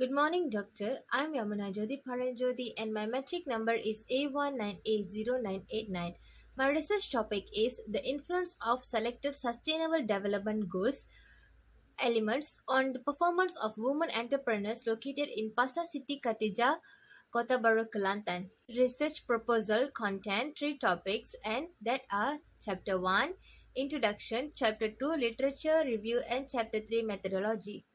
Good morning, doctor. I'm Yamuna Jyoti Paranjyoti and my metric number is A1980989. My research topic is the influence of selected sustainable development goals elements on the performance of women entrepreneurs located in Pasar Siti Khadijah, Kota Bharu, Kelantan. Research proposal contain three topics and that are Chapter 1, Introduction, Chapter 2, Literature Review and Chapter 3, Methodology.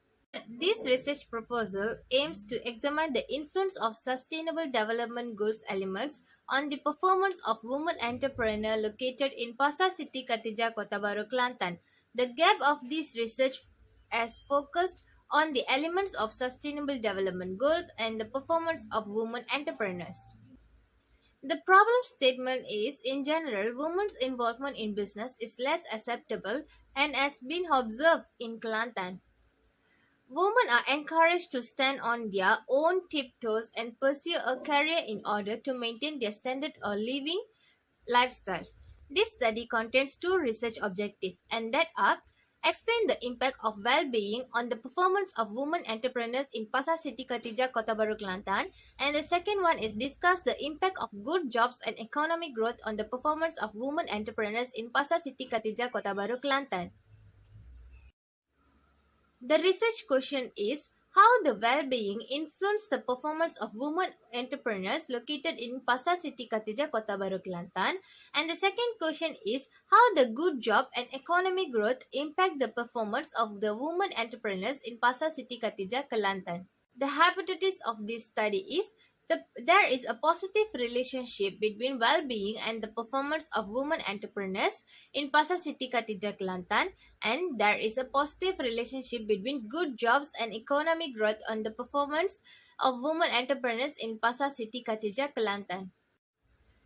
This research proposal aims to examine the influence of Sustainable Development Goals elements on the performance of women entrepreneurs located in Pasar Siti Khadijah, Kota Bharu, Kelantan. The gap of this research has focused on the elements of Sustainable Development Goals and the performance of women entrepreneurs. The problem statement is, in general, women's involvement in business is less acceptable and has been observed in Kelantan. Women are encouraged to stand on their own tiptoes and pursue a career in order to maintain their standard of living lifestyle. This study contains two research objectives, and that are explain the impact of well-being on the performance of women entrepreneurs in Pasar Siti Khadijah, Kota Bharu, Kelantan, and the second one is discuss the impact of good jobs and economic growth on the performance of women entrepreneurs in Pasar Siti Khadijah, Kota Bharu, Kelantan. The research question is how the well-being influenced the performance of women entrepreneurs located in Pasar Siti Khadijah, Kota Bharu, Kelantan. And the second question is how the good job and economic growth impact the performance of the women entrepreneurs in Pasar Siti Khadijah, Kelantan. The hypothesis of this study is there is a positive relationship between well-being and the performance of women entrepreneurs in Pasar Siti Khadijah, Kelantan, and there is a positive relationship between good jobs and economic growth on the performance of women entrepreneurs in Pasar Siti Khadijah, Kelantan.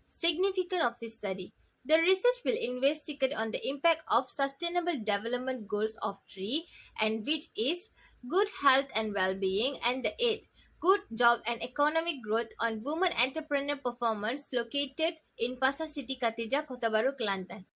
Significance of this study. The research will investigate on the impact of Sustainable Development Goals of 3 and which is good health and well-being, and the 8 good job and economic growth on women entrepreneur performance located in Pasar Siti Khadijah, Kota Bharu, Kelantan.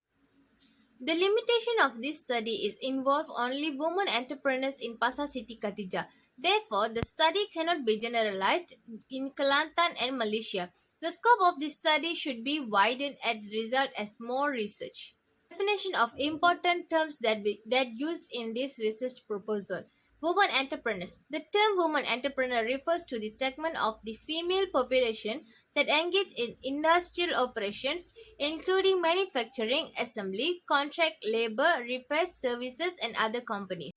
The limitation of this study is involve only women entrepreneurs in Pasar Siti Khadijah. Therefore, the study cannot be generalized in Kelantan and Malaysia. The scope of this study should be widened and result as more research. Definition of important terms that used in this research proposal. Women entrepreneurs. The term woman entrepreneur refers to the segment of the female population that engage in industrial operations, including manufacturing, assembly, contract labor, repairs, services, and other companies.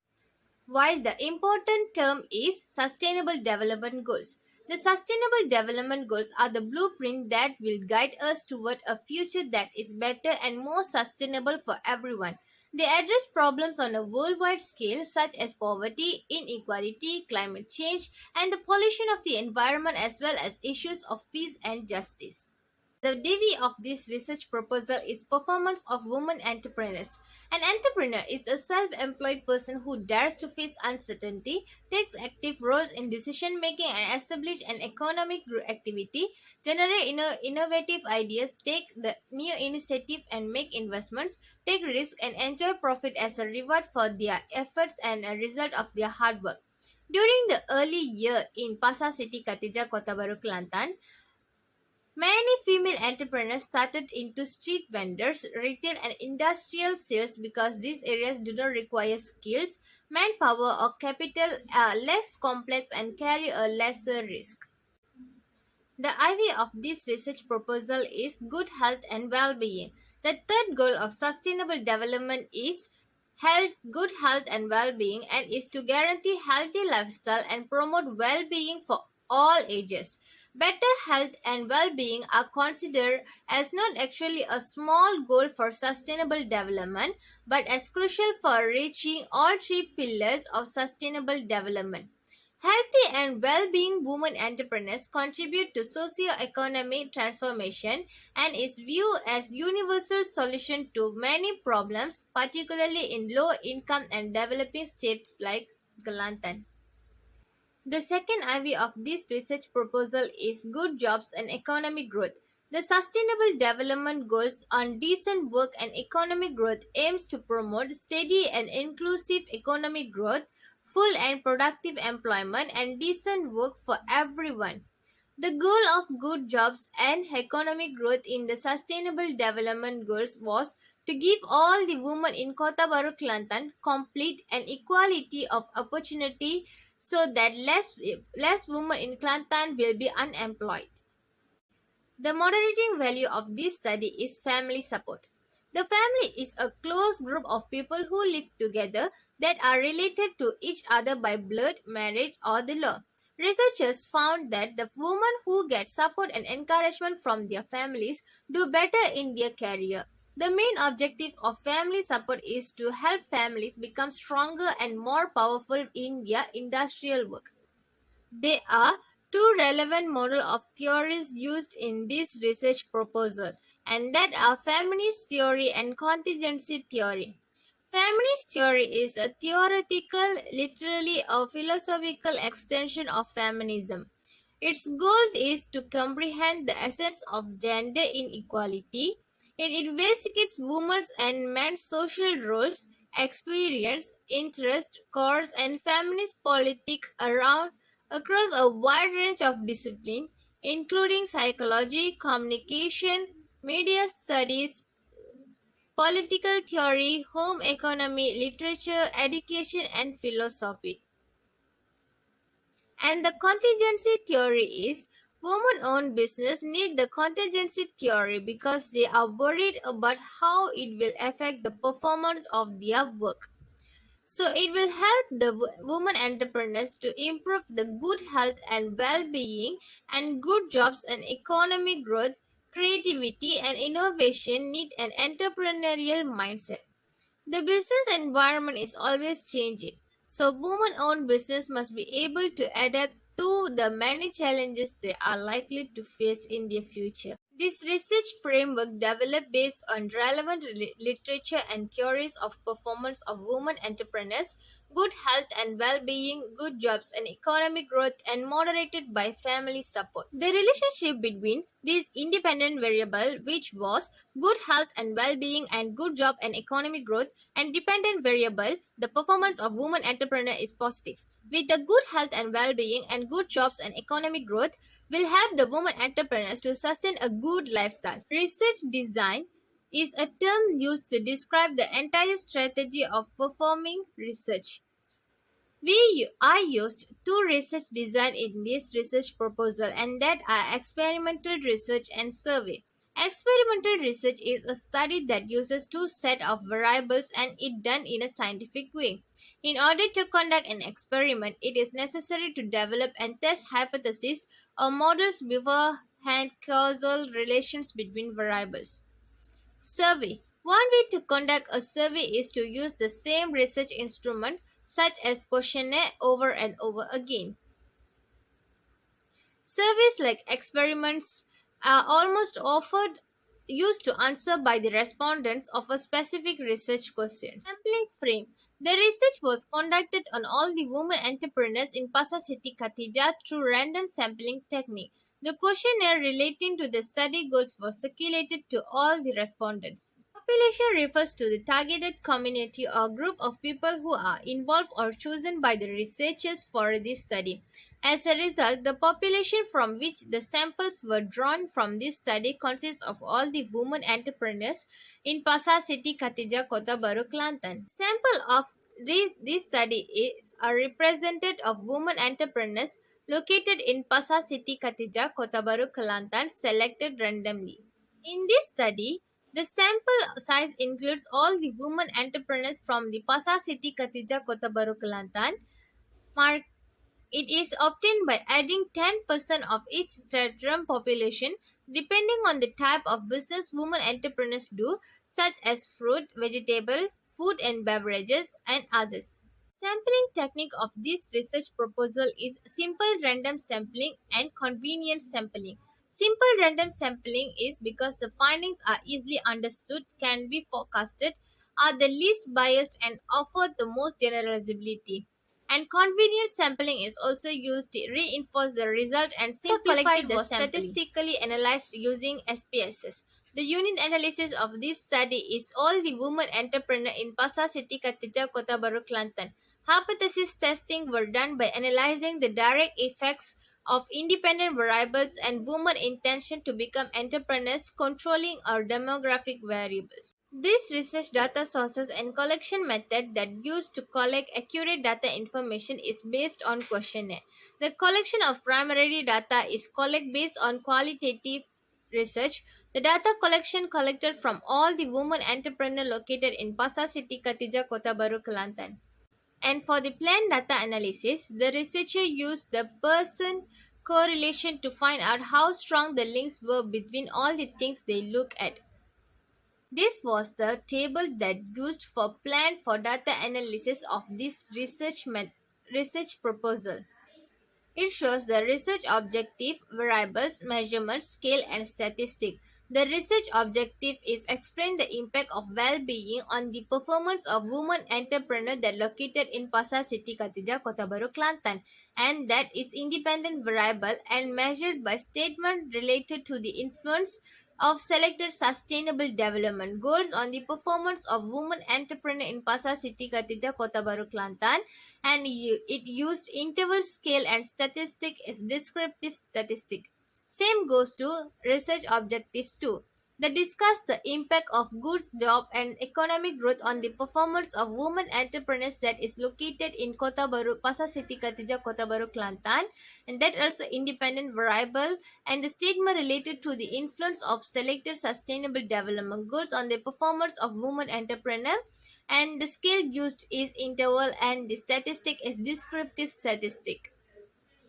While the important term is Sustainable Development Goals. The Sustainable Development Goals are the blueprint that will guide us toward a future that is better and more sustainable for everyone. They address problems on a worldwide scale such as poverty, inequality, climate change, and the pollution of the environment as well as issues of peace and justice. The DV of this research proposal is performance of women entrepreneurs. An entrepreneur is a self-employed person who dares to face uncertainty, takes active roles in decision making and establish an economic activity, generate innovative ideas, take the new initiative and make investments, take risks and enjoy profit as a reward for their efforts and a result of their hard work. During the early year in Pasar Siti Khadijah, Kota Bharu, Kelantan, many female entrepreneurs started into street vendors, retail and industrial sales because these areas do not require skills, manpower or capital, are less complex and carry a lesser risk. The IV of this research proposal is good health and well-being. The third goal of sustainable development is good health and well-being and is to guarantee healthy lifestyle and promote well-being for all ages. Better health and well-being are considered as not actually a small goal for sustainable development, but as crucial for reaching all three pillars of sustainable development. Healthy and well-being women entrepreneurs contribute to socio-economic transformation and is viewed as universal solution to many problems, particularly in low-income and developing states like Kelantan. The second IV of this research proposal is good jobs and economic growth. The Sustainable Development Goals on decent work and economic growth aims to promote steady and inclusive economic growth full and productive employment, and decent work for everyone. The goal of good jobs and economic growth in the Sustainable Development Goals was to give all the women in Kota Bharu Kelantan complete and equality of opportunity so that less women in Kelantan will be unemployed. The moderating value of this study is family support. The family is a close group of people who live together that are related to each other by blood, marriage, or the law. Researchers found that the women who get support and encouragement from their families do better in their career. The main objective of family support is to help families become stronger and more powerful in their industrial work. There are two relevant models of theories used in this research proposal, and that are feminist theory and contingency theory. Feminist theory is a theoretical, literally a philosophical extension of feminism. Its goal is to comprehend the essence of gender inequality. It investigates women's and men's social roles, experience, interest, cause, and feminist politics across a wide range of disciplines, including psychology, communication, media studies, political theory, home economy, literature, education, and philosophy. And the contingency theory is women-owned business need the contingency theory because they are worried about how it will affect the performance of their work. So it will help the women entrepreneurs to improve the good health and well-being, and good jobs and economic growth, creativity and innovation need an entrepreneurial mindset. The business environment is always changing, so women-owned business must be able to adapt to the many challenges they are likely to face in the future. This research framework developed based on relevant literature and theories of performance of women entrepreneurs, good health and well-being, good jobs and economic growth, and moderated by family support. The relationship between these independent variables, which was good health and well-being and good job and economic growth, and dependent variable, the performance of women entrepreneur is positive. With the good health and well-being and good jobs and economic growth will help the women entrepreneurs to sustain a good lifestyle. Research design is a term used to describe the entire strategy of performing research. I used two research design in this research proposal, and that are experimental research and survey. Experimental research is a study that uses two set of variables and it done in a scientific way. In order to conduct an experiment, it is necessary to develop and test hypotheses or models beforehand causal relations between variables. Survey. One way to conduct a survey is to use the same research instrument, such as questionnaire, over and over again. Surveys like experiments are almost often used to answer by the respondents of a specific research question. Sampling frame. The research was conducted on all the women entrepreneurs in Pasar Siti Khadijah through random sampling technique. The questionnaire relating to the study goals was circulated to all the respondents. Population refers to the targeted community or group of people who are involved or chosen by the researchers for this study. As a result, the population from which the samples were drawn from this study consists of all the women entrepreneurs in Pasar Siti Khadijah, Kota Bharu, Kelantan. Sample of this study is a representative of women entrepreneurs located in Pasar Siti Khadijah, Kota Bharu, Kelantan, selected randomly. In this study, the sample size includes all the women entrepreneurs from the Pasar Siti Khadijah, Kota Bharu, Kelantan. It is obtained by adding 10% of each spectrum population depending on the type of business women entrepreneurs do, such as fruit, vegetable, food and beverages, and others. Sampling technique of this research proposal is simple random sampling and convenient sampling. Simple random sampling is because the findings are easily understood, can be forecasted, are the least biased, and offer the most generalizability. And convenient sampling is also used to reinforce the result and simplify the statistically analyzed using SPSS. The unit analysis of this study is all the women entrepreneur in Pasar Siti Khadijah, Kota Bharu, Kelantan. Hypothesis testing were done by analyzing the direct effects of independent variables and women intention to become entrepreneurs, controlling our demographic variables. These research data sources and collection method that used to collect accurate data information is based on questionnaire. The collection of primary data is collect based on qualitative research. The data collection collected from all the women entrepreneurs located in Pasar Siti Khadijah, Kota Bharu, Kelantan. And for the planned data analysis, the researcher used the Pearson correlation to find out how strong the links were between all the things they look at. This was the table that used for plan for data analysis of this research proposal. It shows the research objective, variables, measurement, scale, and statistic. The research objective is explain the impact of well-being on the performance of women entrepreneurs that located in Pasar Siti Khadijah, Kota Bharu, Kelantan, and that is independent variable and measured by statement related to the influence of selected sustainable development goals on the performance of women entrepreneur in Pasar Siti Khadijah, Kota Bharu, Kelantan, and it used interval scale and statistic as descriptive statistic. Same goes to research objectives too. They discuss the impact of goods, job, and economic growth on the performance of women entrepreneurs that is located in Kota Bharu, Pasar Siti Khadijah, Kota Bharu, Kelantan, and that also independent variable, and the statement related to the influence of selected sustainable development goals on the performance of women entrepreneurs, and the scale used is interval and the statistic is descriptive statistic.